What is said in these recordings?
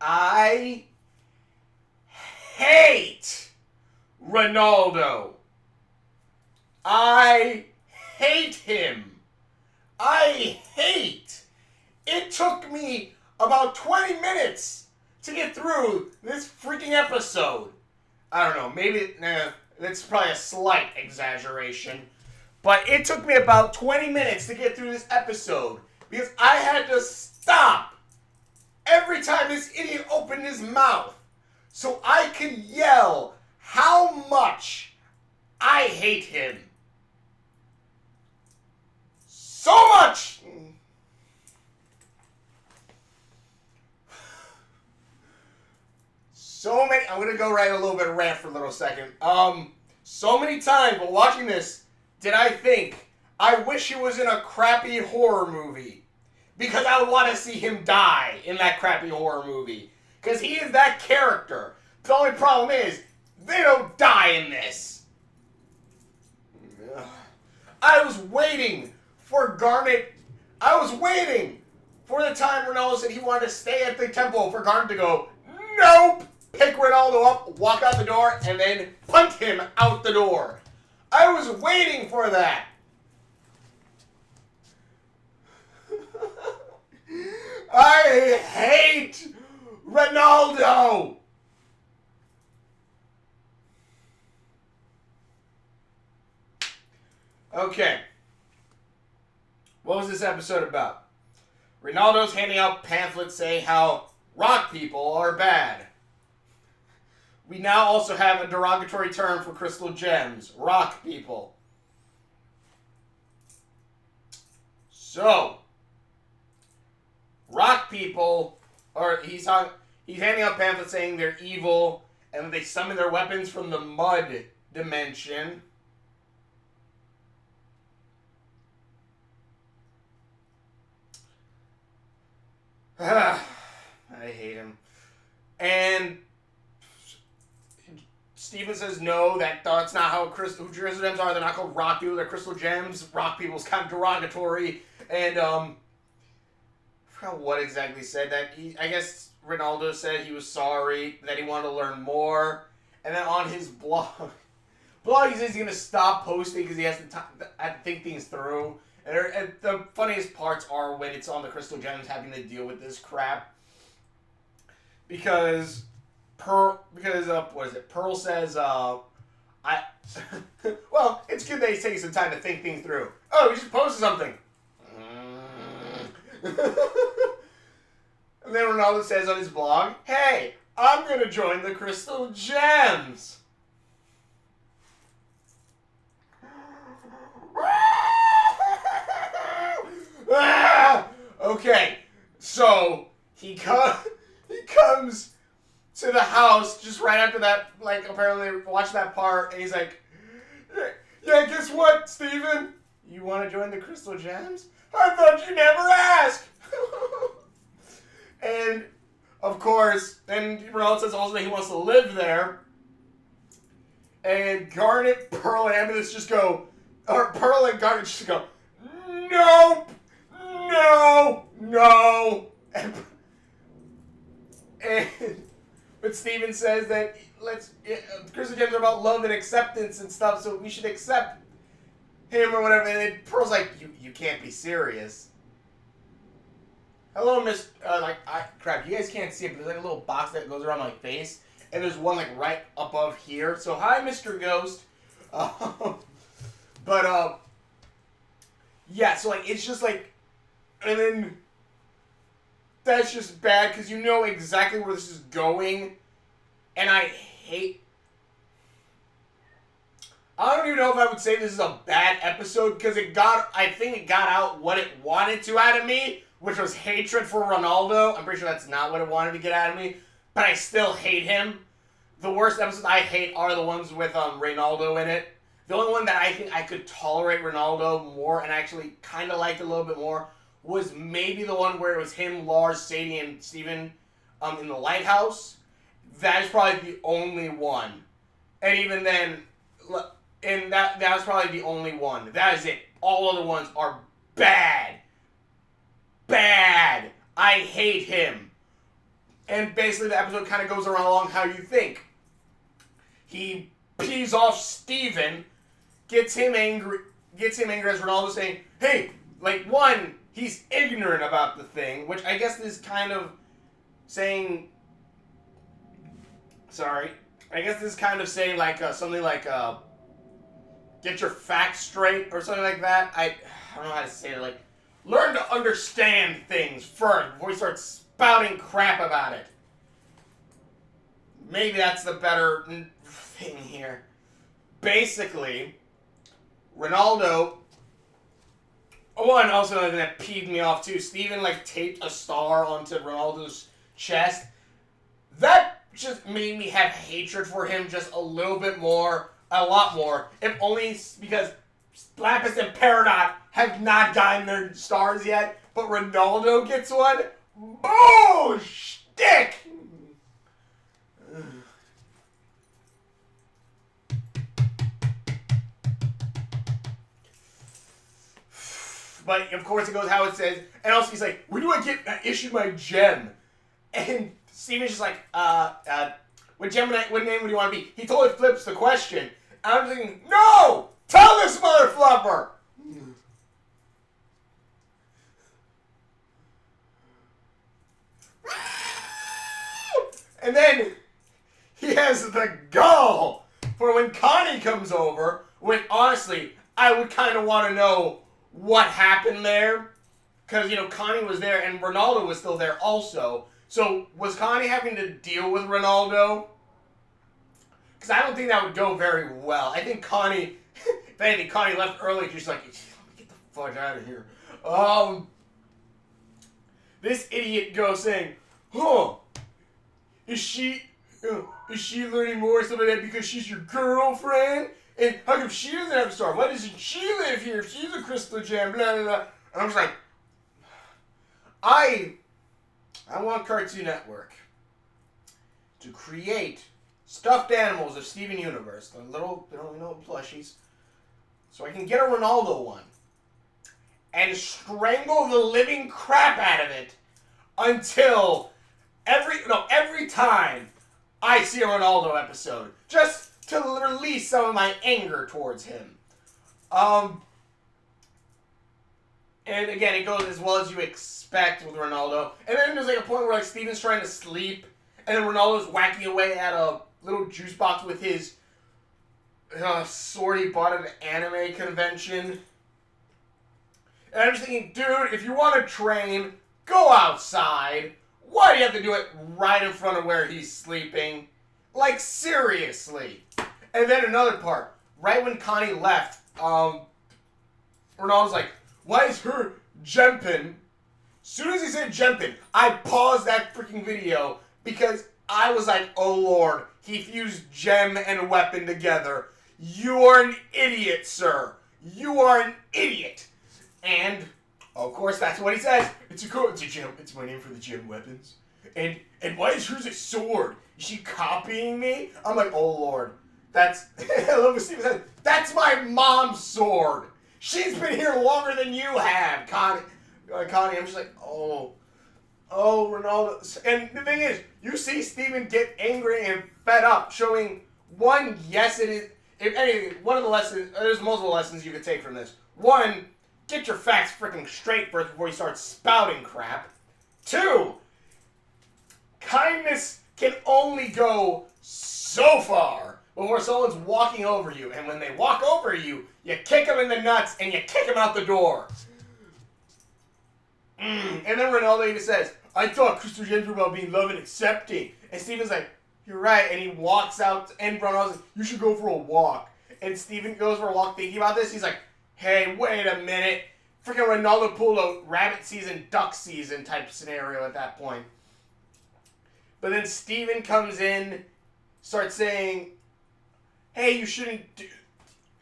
I hate Ronaldo. I hate him. I hate. It took me about 20 minutes to get through this freaking episode. I don't know, maybe that's probably a slight exaggeration. But it took me about 20 minutes to get through this episode because I had to stop every time this idiot opened his mouth so I could yell how much I hate him. So much! So many... I'm going to go right a little bit of rant for a little second. So many times while watching this did I think, I wish he was in a crappy horror movie. Because I would want to see him die in that crappy horror movie. Because he is that character. The only problem is, they don't die in this. I was waiting for Garnet. I was waiting for the time Ronaldo said he wanted to stay at the temple for Garnet to go, nope! Pick Ronaldo up, walk out the door, and then punt him out the door. I was waiting for that. I hate Ronaldo. Okay. What was this episode about? Ronaldo's handing out pamphlets saying how rock people are bad. We now also have a derogatory term for crystal gems. Rock people. So, rock people, or he's handing out pamphlets saying they're evil, and they summon their weapons from the mud dimension. I hate him. And Steven says no, that's not how crystal gems are. They're not called rock people, they're crystal gems. Rock people's kind of derogatory. And I forgot what exactly said that. I guess Ronaldo said he was sorry, that he wanted to learn more. And then on his blog he says he's going to stop posting because he has to think things through. And the funniest parts are when it's on the crystal gems having to deal with this crap. Because Pearl says, well, it's good that he's taking some time to think things through. Oh, we should post something. And then Ronaldo says on his blog, hey, I'm going to join the Crystal Gems. Okay, so he comes to the house just right after that, like, apparently watched that part, and he's like, yeah, guess what, Steven? You want to join the Crystal Gems? I thought you never asked! And, of course, then Ronaldo says also that he wants to live there, and Garnet, Pearl, and Amethyst just go, or Pearl and Garnet just go, nope! No! But Steven says that Crystal Gems are about love and acceptance and stuff, so we should accept him or whatever. And then Pearl's like, you can't be serious. Hello, Miss. Crap, you guys can't see it, but there's like a little box that goes around my face, and there's one like right above here. So hi, Mr. Ghost. Yeah. So like it's just like, and then that's just bad because you know exactly where this is going, and I don't even know if I would say this is a bad episode because I think it got out what it wanted to out of me, which was hatred for Ronaldo. I'm pretty sure that's not what it wanted to get out of me, but I still hate him. The worst episodes I hate are the ones with Ronaldo in it. The only one that I think I could tolerate Ronaldo more and actually kind of liked a little bit more was maybe the one where it was him, Lars, Sadie, and Steven in the lighthouse. That is probably the only one. And even then, and that was probably the only one. That is it. All other ones are bad. Bad. I hate him. And basically the episode kind of goes around along how you think. He pees off Steven, gets him angry as Ronaldo saying, hey, like, one, he's ignorant about the thing, which I guess is kind of saying, like, something like, get your facts straight or something like that. I don't know how to say it, like, learn to understand things first before you start spouting crap about it. Maybe that's the better thing here. Basically, Ronaldo... One, also another thing that peeved me off too, Steven, like, taped a star onto Ronaldo's chest. That just made me have hatred for him just a little bit more, a lot more, if only because Lapis and Peridot have not gotten their stars yet, but Ronaldo gets one. Oh, shtick! But, of course, it goes how it says. And also, he's like, when do I issue my gem? And Steven's just like, what name would you want to be? He totally flips the question. And I'm thinking, no! Tell this motherfluffer! And then he has the gall for when Connie comes over, when, honestly, I would kind of want to know what happened there, because, Connie was there and Ronaldo was still there also. So, was Connie having to deal with Ronaldo? Because I don't think that would go very well. I think Connie, if anything, Connie left early. She's like, let me get the fuck out of here. This idiot goes saying, is she learning more or something like that because she's your girlfriend? And how come she doesn't have a star? Why doesn't she live here? She's a crystal gem, blah, blah, blah. And I'm just like, I want Cartoon Network to create stuffed animals of Steven Universe, the little plushies, so I can get a Ronaldo one and strangle the living crap out of it until every time I see a Ronaldo episode, just to release some of my anger towards him. And again, it goes as well as you expect with Ronaldo. And then there's like a point where like Steven's trying to sleep, and then Ronaldo's whacking away at a little juice box with his sword he bought at an anime convention. And I'm just thinking, dude, if you want to train, go outside. Why do you have to do it right in front of where he's sleeping? Like, seriously. And then another part. Right when Connie left, Ronaldo's like, why is her Jempin? As soon as he said Jempin, I paused that freaking video because I was like, oh lord, he fused gem and weapon together. You are an idiot, sir. You are an idiot. And, of course, that's what he says. It's a gem. It's my name for the gem weapons. And why is hers a sword? Is she copying me? I'm like, oh lord. I love what Steven said. That's my mom's sword. She's been here longer than you have, Connie. I'm just like, oh, Ronaldo. And the thing is, you see Steven get angry and fed up, showing one, yes, it is. If anything, one of the lessons, there's multiple lessons you could take from this. One, get your facts freaking straight first before you start spouting crap. Two, kindness can only go so far before someone's walking over you. And when they walk over you, you kick them in the nuts and you kick them out the door. And then Ronaldo even says, I thought Crystal Gems were about being loved and accepting. And Steven's like, you're right. And he walks out, and Ronaldo's like, you should go for a walk. And Steven goes for a walk thinking about this. He's like, hey, wait a minute. Freaking Ronaldo pulled a rabbit season, duck season type scenario at that point. But then Steven comes in, starts saying, hey, you shouldn't do...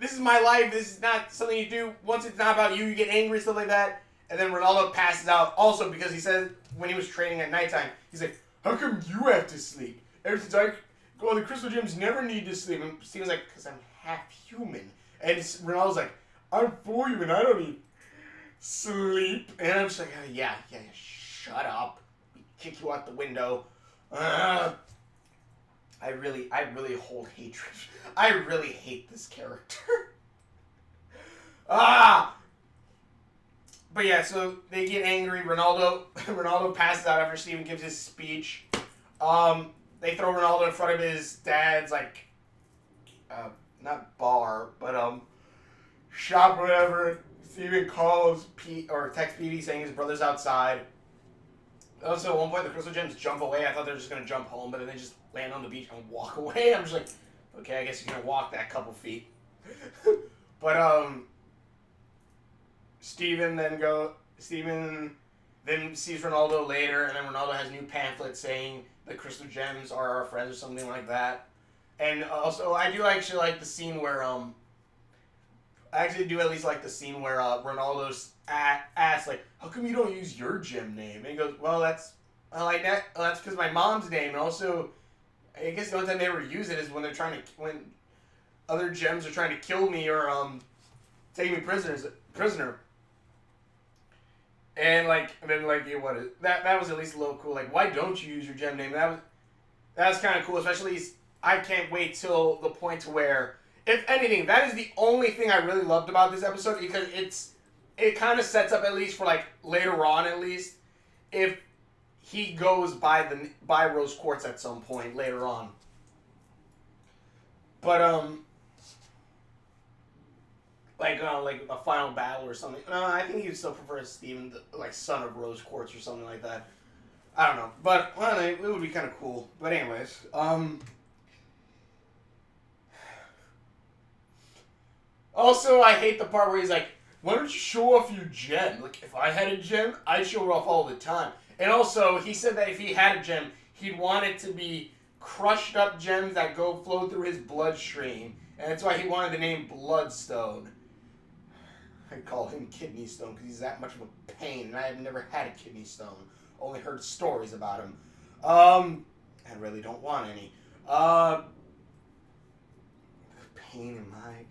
This is my life. This is not something you do. Once it's not about you, you get angry, stuff like that. And then Ronaldo passes out also because he said when he was training at nighttime, he's like, how come you have to sleep? Ever since I go, the Crystal Gems never need to sleep. And Steven's like, because I'm half human. And Ronaldo's like, I'm for you and I don't need sleep. And I'm just like, yeah, shut up. Kick you out the window. I really hold hatred. I really hate this character. But yeah, so they get angry. Ronaldo passes out after Steven gives his speech. They throw Ronaldo in front of his dad's, like, not bar, but, shop or whatever. Steven calls Pete, or texts Petey saying his brother's outside. Also, at one point, the Crystal Gems jump away. I thought they were just going to jump home, but then they just land on the beach and walk away. I'm just like, okay, I guess you're going to walk that couple feet. But, Steven then sees Ronaldo later, and then Ronaldo has new pamphlets saying the Crystal Gems are our friends or something like that. And also, I do actually like the scene where, I actually do at least like the scene where, Ronaldo's asks, like, how come you don't use your gem name? And he goes, well, that's because my mom's name, and also, I guess the only time they ever use it is when when other gems are trying to kill me or, take me prisoner. And then that was at least a little cool. Like, why don't you use your gem name? That was kind of cool. Especially, I can't wait till the point to where, if anything, that is the only thing I really loved about this episode, because it kind of sets up, at least for like later on, at least, if he goes by Rose Quartz at some point later on. But like a final battle or something. No, I think he would still prefer Steven, like son of Rose Quartz or something like that. I don't know, but well, it would be kind of cool. But anyways, also I hate the part where he's like, "Why don't you show off your gem? Like, if I had a gem, I'd show it off all the time." And also, he said that if he had a gem, he'd want it to be crushed up gems that flow through his bloodstream, and that's why he wanted the name Bloodstone. I call him Kidney Stone because he's that much of a pain, and I have never had a kidney stone. Only heard stories about him. I really don't want any. Pain in my...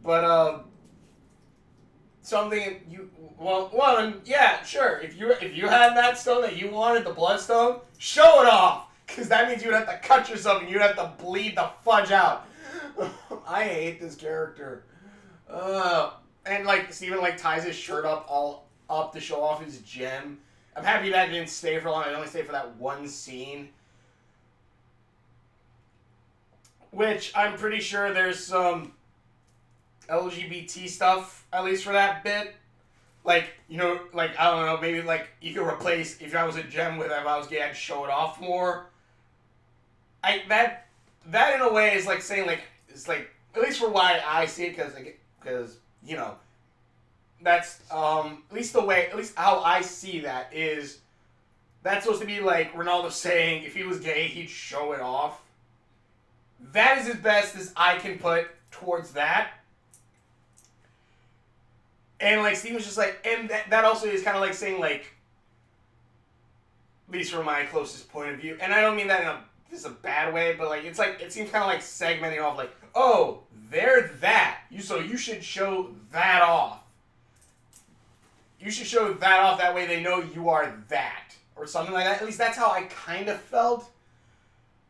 But, something yeah, sure. If you had that stone that you wanted, the Bloodstone, show it off! Because that means you'd have to cut yourself and you'd have to bleed the fudge out. I hate this character. And like Steven ties his shirt all up to show off his gem. I'm happy that didn't stay for long. I only stayed for that one scene, which I'm pretty sure there's some LGBT stuff at least for that bit. Like, I don't know, maybe like you could replace, if I was a gem with, if I was gay, I'd show it off more. That in a way is like saying, like, it's like, at least for why I see it, because that's, at least how I see that is, that's supposed to be like Ronaldo saying if he was gay, he'd show it off. That is as best as I can put towards that. And like Steven's just like, and that also is kind of like saying, like, at least from my closest point of view, and I don't mean that in a bad way, but like it's like, it seems kind of like segmenting off, like, oh, they're that, so you should show that off. You should show that off, that way they know you are that, or something like that. At least that's how I kind of felt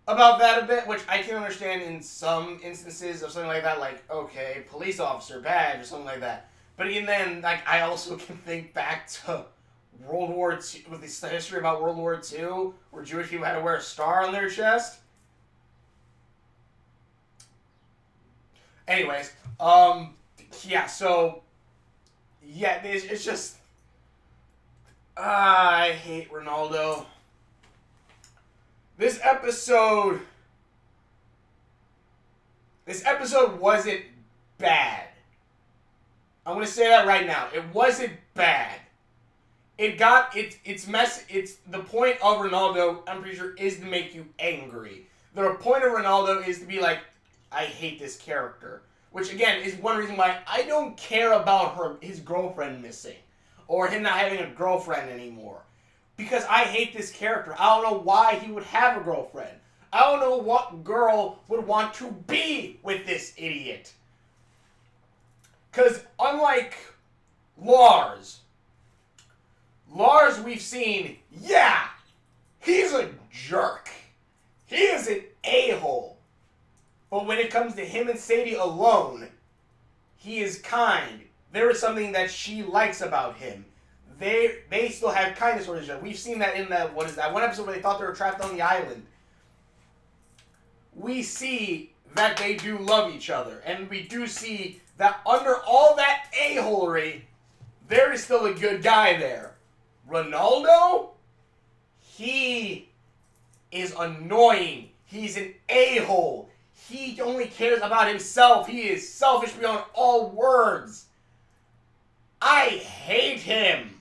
about that a bit, which I can understand in some instances of something like that, like, okay, police officer badge or something like that. But even then, like, I also can think back to World War II, with this history about World War II, where Jewish people had to wear a star on their chest. Anyways, yeah, so, yeah, it's just, I hate Ronaldo. This episode wasn't bad. I'm gonna say that right now. It wasn't bad. It's the point of Ronaldo, I'm pretty sure, is to make you angry. The point of Ronaldo is to be like, I hate this character. Which again is one reason why I don't care about his girlfriend missing. Or him not having a girlfriend anymore. Because I hate this character. I don't know why he would have a girlfriend. I don't know what girl would want to be with this idiot. Because unlike Lars we've seen, yeah, He's a jerk. He is an a-hole. But when it comes to him and Sadie alone, he is kind. There is something that she likes about him. They still have kindness towards each other. We've seen that in that one episode where they thought they were trapped on the island. We see that they do love each other. And we do see that under all that a-holery, there is still a good guy there. Ronaldo, he is annoying. He's an a-hole. He only cares about himself. He is selfish beyond all words. I hate him.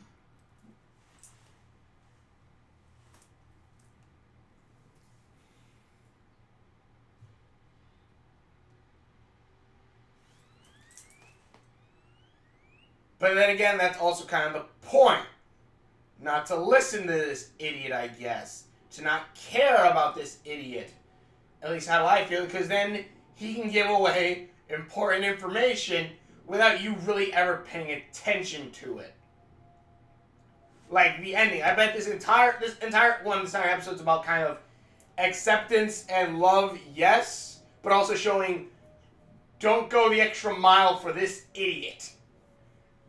But then again, that's also kind of the point. Not to listen to this idiot, I guess. To not care about this idiot. At least how I feel, because then he can give away important information without you really ever paying attention to it. Like the ending. I bet this entire episode's about kind of acceptance and love, yes, but also showing don't go the extra mile for this idiot.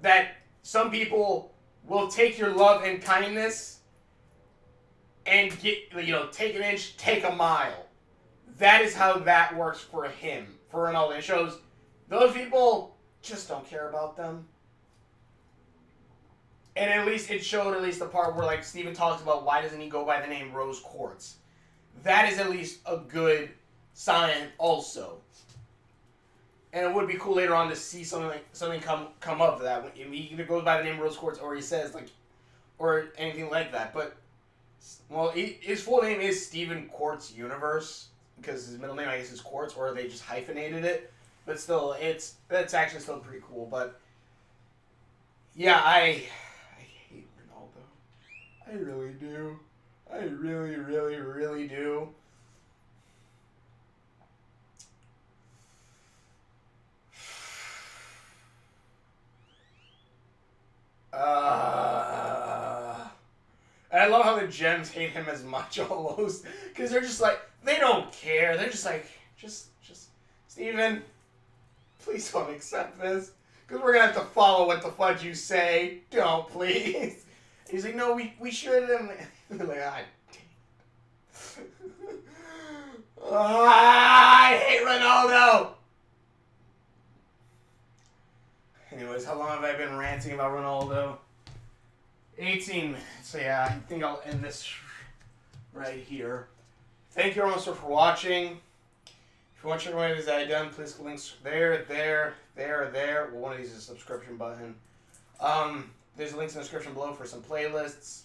That some people will take your love and kindness and take an inch, take a mile. That is how that works for him, for Ronaldo. It shows those people just don't care about them. And at least it showed the part where like Steven talks about why doesn't he go by the name Rose Quartz. That is at least a good sign also. And it would be cool later on to see something come of that. He either goes by the name Rose Quartz or he says or anything like that. But well, his full name is Steven Quartz Universe. Because his middle name, I guess, is Quartz, or they just hyphenated it. But still, that's actually still pretty cool. But yeah, I hate Ronaldo. I really do. I really, really, really do. And I love how the Gems hate him as much almost. Because they're just like, they don't care. They're just like, just, Steven, please don't accept this. Because we're going to have to follow what the fudge you say. Don't, please. And he's like, no, we should. And they're like, I hate Ronaldo. Anyways, how long have I been ranting about Ronaldo? 18 minutes. So yeah, I think I'll end this right here. Thank you everyone for watching. If you want to check out what I've done, please click links there. Well, one of these is a subscription button. There's links in the description below for some playlists.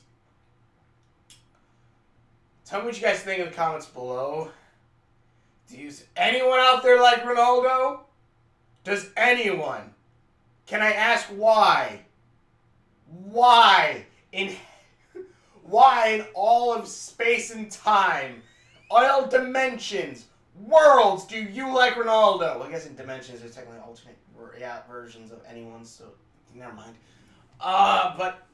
Tell me what you guys think in the comments below. Does anyone out there like Ronaldo? Does anyone? Can I ask why? Why in all of space and time, all dimensions, worlds, do you like Ronaldo? Well, I guess in dimensions there's technically alternate versions of anyone, so never mind. But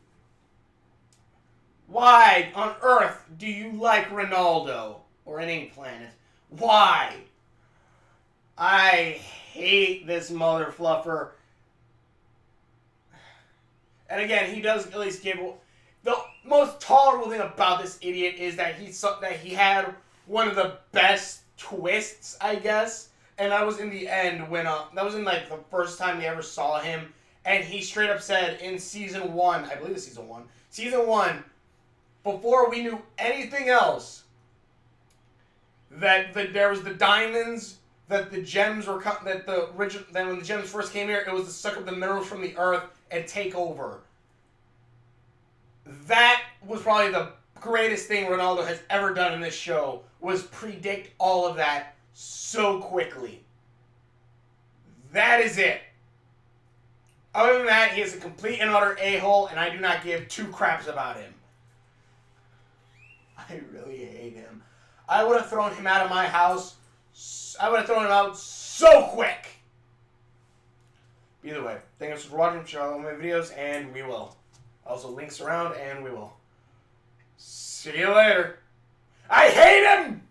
why on Earth do you like Ronaldo? Or any planet? Why? I hate this mother fluffer. And again, he does at least give... The most tolerable thing about this idiot is that he had one of the best twists, I guess. And that was in the end when... that was in, like, the first time we ever saw him. And he straight up said in Season 1... I believe it's Season 1. Season 1, before we knew anything else, that there was the diamonds, that the gems were... Then when the gems first came here, it was to suck up the minerals from the earth and take over. That was probably the greatest thing Ronaldo has ever done in this show, was predict all of that so quickly. That is it. Other than that, he is a complete and utter a-hole, and I do not give two craps about him. I really hate him. I would have thrown him out of my house. I would have thrown him out so quick. Either way, thank you for watching. Share all my videos, and we will. Also, links around, and we will. See See you later. I hate him!